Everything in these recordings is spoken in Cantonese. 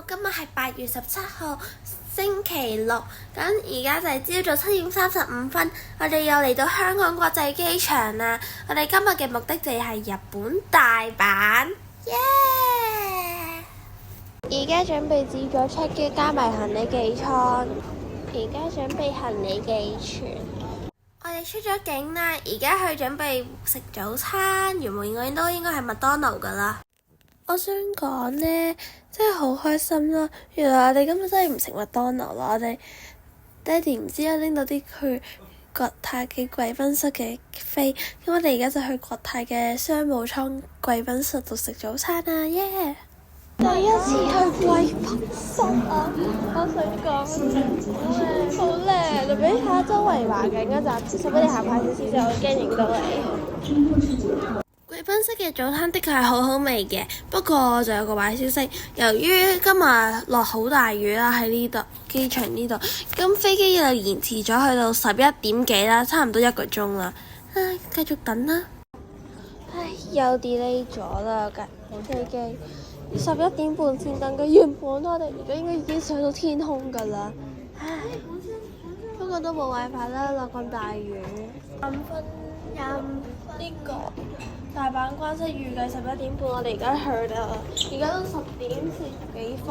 今日係8月17號，星期六。咁而家就係朝早7:35，我哋又嚟到香港國際機場啦。我哋今日嘅目的地係日本大阪，耶！而家準備自助 check 機加埋行李寄艙，而家準備行李寄存。我哋出咗境啦，而家去準備食早餐。原本都應該係麥當勞噶啦。我想講呢，真係好開心啦！原來我哋今日真係唔食麥當勞啦。我哋爹哋唔知啊拎到啲去國泰嘅貴賓室嘅飛，咁我哋而家就去國泰嘅商務艙貴賓室度食早餐啊！耶！第一次去貴賓室啊！我想講好靚，你俾下周圍環境嗰陣，使俾你行快少少先，我驚影到你。貴賓室嘅早餐的確係好好味嘅，不過就有個壞消息，由於今日落好大雨啦，喺呢度機場呢度，咁飛機又延遲咗去到11點幾啦，差唔多1個鐘啦。唉，繼續等啦。唉，又 delay 咗啦架飛機，11點半先登嘅，原本我哋而家應該已經上到天空㗎啦。唉，不過都冇辦法啦，落咁大雨。呢個大阪關西預計11點半，我哋而家去啦，而家都10點40幾分，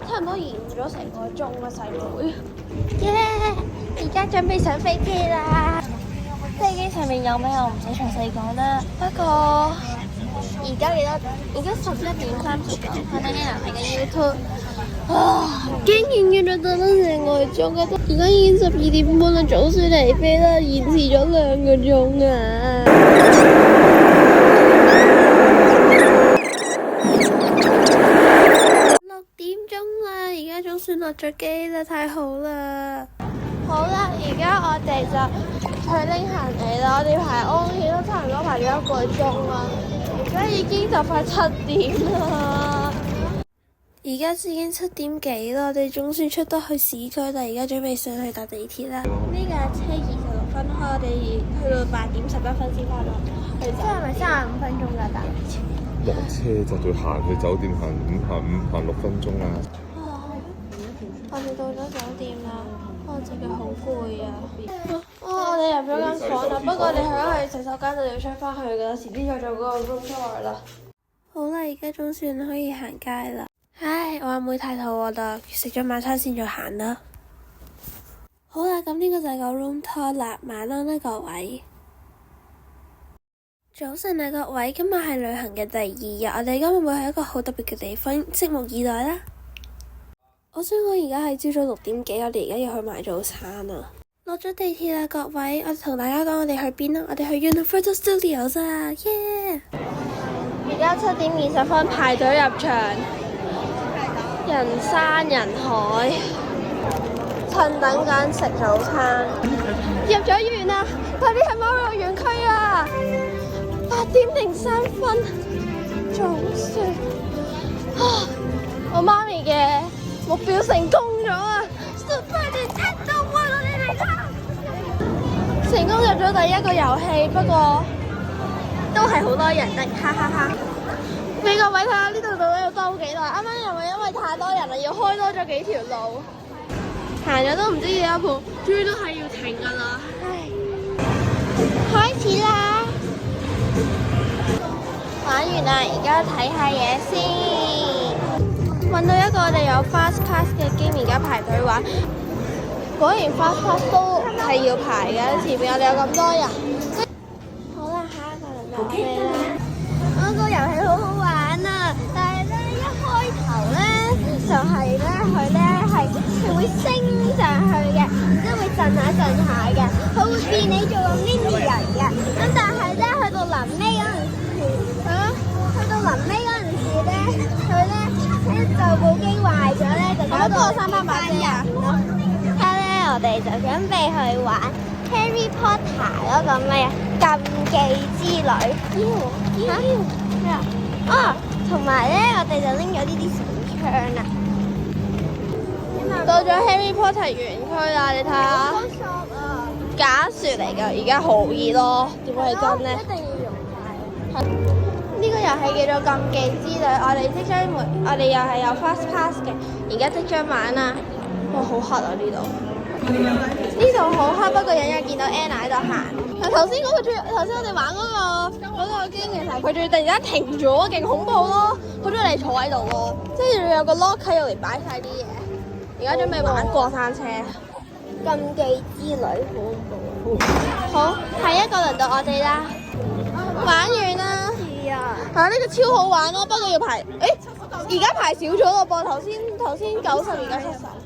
差唔多延咗成個鐘啊，細妹。耶！而家準備上飛機啦。飛機上面有咩我唔使詳細講啦，不過而家幾多？而家11:39，睇緊人睇緊 YouTube。竟然要咗等咗成個鐘啊！而家已經12點半啦，早算嚟飛啦，延遲咗2個鐘啊！6點鐘啦，而家總算落咗機啦，太好啦！好啦，而家我哋就去拎行李啦，我哋排安檢都差唔多排咗1個鐘啦，而家已經就快7點啦。而家已經7點幾啦，我哋總算出得去市區啦，而家準備上去搭地鐵啦。呢架車26分開，我哋去到8點11分先翻落。即係咪35分鐘㗎搭地鐵？落車就要行去酒店，行6分鐘啦。我哋到咗酒店啦，我真係好攰啊！我哋入咗間房啦，不過你去洗手間就要出翻去㗎，遲啲再做嗰個 room tour 啦。好啦，而家總算可以行街啦。唉，我阿妹太肚餓啦，食咗晚餐先再行啦。好啦，咁呢個就係個 room tour 啦，晚安啦各位。早晨啊各位，今日係旅行嘅第2日，我哋今日會去一個好特別嘅地方，拭目以待啦。我想講而家係朝早6點幾，我哋而家要去買早餐啊。落咗地鐵啦各位，我同大家講我哋去邊啦，我哋去 Universal Studios 啊，耶！而家7點20分排隊入場。人山人海，趁等緊食早餐。入咗園啦，快啲去貓遊園區啊！8點03分，總算我媽咪嘅目標成功咗啊！Super 聽到啊，我哋嚟啦！成功入咗第1個遊戲，不過都係好多人的，哈哈哈！俾各位睇下呢度到底要兜幾耐？啱啱又係因為太多人啦，要開多咗幾條路，行咗都唔知幾多步，終於都係要停㗎啦。唉，開始啦！玩完啦，而家睇下嘢先。揾到一個我哋有 fast pass 嘅 game，而家排隊玩。果然 fast pass 都係要排嘅，前面我哋有咁多人。好啦，下一個輪到我哋啦。嗰個遊戲好好玩啊！但係咧一開頭咧就係咧佢會升上去嘅，然之後會震下嘅，佢會變你做個 mini 人嘅。咁但係咧去到臨尾嗰陣時咧，佢就部機壞咗咧，就搞到我300啫啊！而家咧我哋就準備去玩 Harry Potter 嗰個咩啊禁忌之旅。同埋咧，我哋就拎咗呢啲小槍啦。到咗 Harry Potter 園區啦，你睇下。假雪嚟㗎，而家好熱咯，點會係真咧？一定要用晒。呢個遊戲叫做禁忌之旅，我哋又係有 fast pass 嘅，而家即將玩啦。哇，好黑啊呢度！呢度好黑，不過隱約見到 Anna 喺度行。頭先我哋玩嗰個 game 其實佢仲要突然間停咗，勁恐怖咯！好中意你坐喺度喎，即係仲有個 lock 喺度嚟擺晒啲嘢。而家準備玩過山車，禁忌之旅好恐怖。好，下一個輪到我哋啦，玩完啦。係啊，呢個超好玩咯，不過要排，而家排少咗咯噃，頭先90，而家70。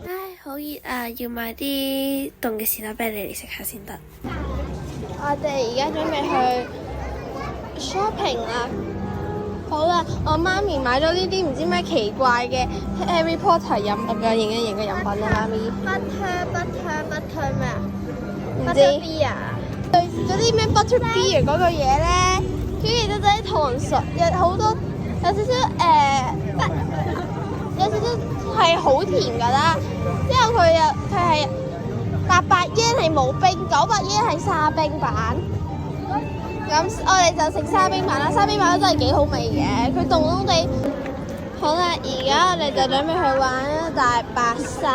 唉，好熱啊！要買啲凍嘅士多啤梨嚟食下先得。我哋而家準備去 shopping 啦。好啦，我媽咪買咗呢啲唔知咩奇怪嘅 Harry Potter 飲嘅型嘅飲品啦，媽咪。butter 咩啊？唔知。類似嗰啲咩 butter beer 嗰個嘢咧，跟住都啲糖水，有好多有少少係好甜㗎啦。之後佢係88 yen 係冇冰，900 yen係沙冰版。咁我哋就食沙冰版啦，沙冰版都真係幾好味嘅，佢凍凍地。好啦，而家我哋就準備去玩大白鯊。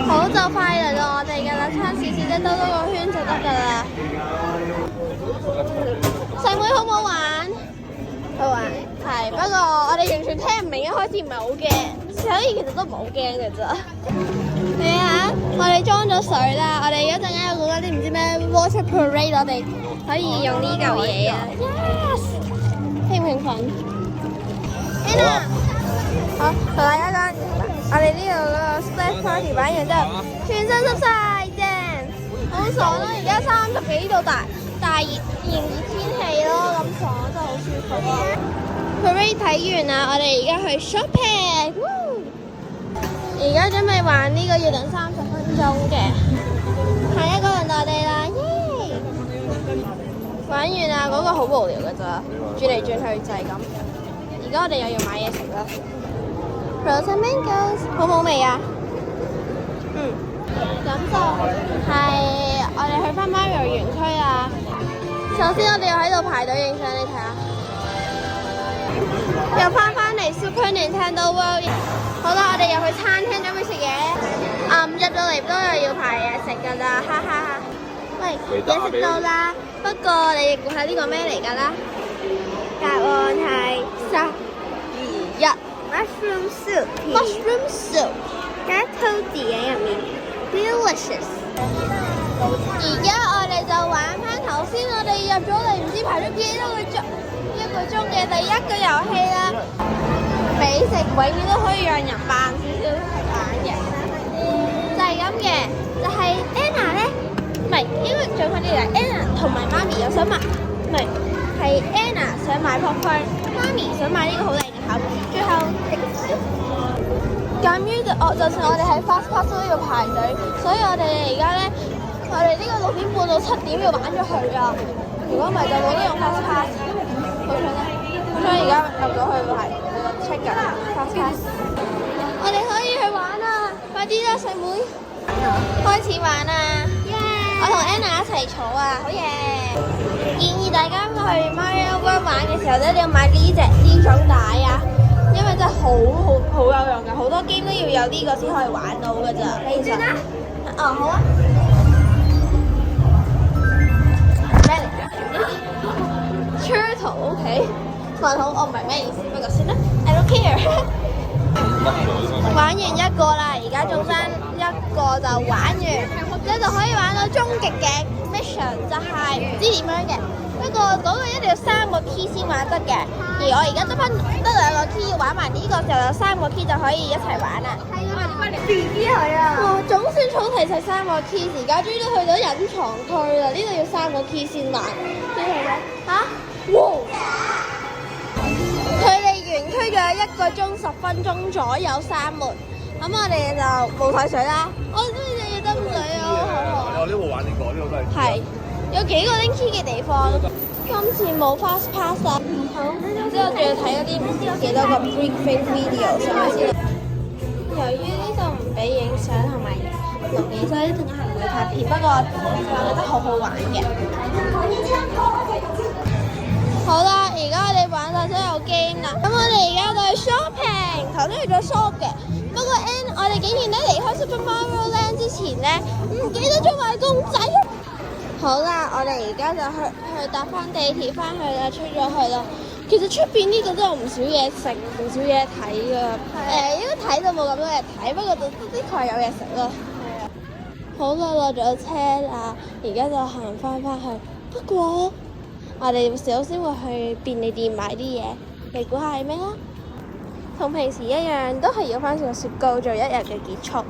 好，就快嚟到我哋㗎啦，差少少兜多個圈就得㗎啦。細妹好唔好玩？好玩。係，不過我哋完全聽唔明，一開始唔係好驚，所以其實都唔係好驚嘅咋。你下，我哋裝咗水啦，我哋一陣間有嗰啲唔知咩 water parade， 我哋可以用呢嚿嘢啊 ！Yes， 興唔興奮 ？Anna， 好，同大家講，我哋呢度嗰個 splash party 玩完之後，全身濕晒，正，好爽咯！而家30幾度大熱炎熱天氣咯，咁爽真係好舒服啊！parade 睇完啦，我哋而家去 shopping。而家準備玩呢個要等30分鐘嘅，下一個輪到我哋啦，耶！玩完啦，嗰個好無聊㗎咋，轉嚟轉去就係咁。而家我哋又要買嘢食啦 ，Frozen Mangoes 好冇味啊！咁就係我哋去返 Mario 園區啦。首先我哋又喺度排隊影相，你睇下。又翻嚟 Super Nintendo World。好啦，我哋又去餐廳準備食嘢。入到嚟都又要排嘢食㗎啦，哈哈哈！喂，嘢食到啦，不過你估下呢個咩嚟㗎啦？答案係3、2、1 Mushroom Soup。Mushroom Soup 加偷字喺入面 ，delicious。而家我哋就玩翻頭先，我哋入咗嚟唔知排咗幾多個鐘，1個鐘嘅第一個遊戲啦。美食永遠都可以讓人扮少少玩嘅，就係咁嘅。就係 Anna 咧，唔係應該最快啲嚟 Anna 同埋媽咪又想買，唔係係 Anna 想買 popcorn， 媽咪想買呢個好靚嘅盒，最後鑑於就算我哋喺 fast pass 都要排隊，所以我哋而家咧，我哋呢個6點半到7點要玩咗佢啊！如果唔係就冇得用 fast pass， 好彩啦，好彩而家入咗去係。check 㗎 fast pass， 我哋可以去玩啦，快啲啦細妹，開始玩啦！我同 Anna 一齊坐啊，好嘢！建議大家去 Mario World 玩嘅時候咧，你要買呢種帶啊，因為真係好有用㗎，好多 game 都要有呢個先可以玩到㗎咋。你轉啦！哦，好啊。咩嚟㗎 ？Turtle OK。問好，我唔係咩意思，不過算啦 ，I don't care。玩完一個啦，而家仲爭一個就玩完，即就可以玩到終極嘅 mission， 就係唔知點樣嘅。不過嗰個一定要3個 key 先玩得嘅，而我而家得2個 key， 玩埋呢個就有3個 key 就可以一齊玩啦。係啊，BB 係啊。哇，總算儲齊晒3個 key， 而家終於都去到隱藏區啦，呢度要3個 key 先玩。呢係咩？嚇！哇！距離園區仲有1個鐘10分鐘左右閂門，咁我哋就冇睇水啦。我中意隻要斟水啊，好可愛。呢度玩呢個都係。係，有幾個拎 key 嘅地方。今次冇 fast pass 啊。好，之後仲要睇嗰啲唔知幾多個 briefing video 上去先。由於呢度唔俾影相同埋錄影，所以一陣間唔會拍片。不過我覺得好好玩嘅。好好啦，而家我哋玩晒所有 game 啦，咁我哋而家就去 shopping， 頭先去咗 shop 嘅，不過我哋竟然咧離開 Super Mario Land 之前咧唔記得咗買公仔。好啦，我哋而家就去搭翻地鐵翻去啦，出咗去啦。其實出邊呢度都有唔少嘢食，唔少嘢睇噶。應該睇就冇咁多嘢睇，不過就的確係有嘢食咯。好啦，落咗車啦，而家就行翻去。不過我哋首先會去便利店買啲嘢，你估下係咩啊？同平時一樣，都係要翻個雪糕做一日嘅結束。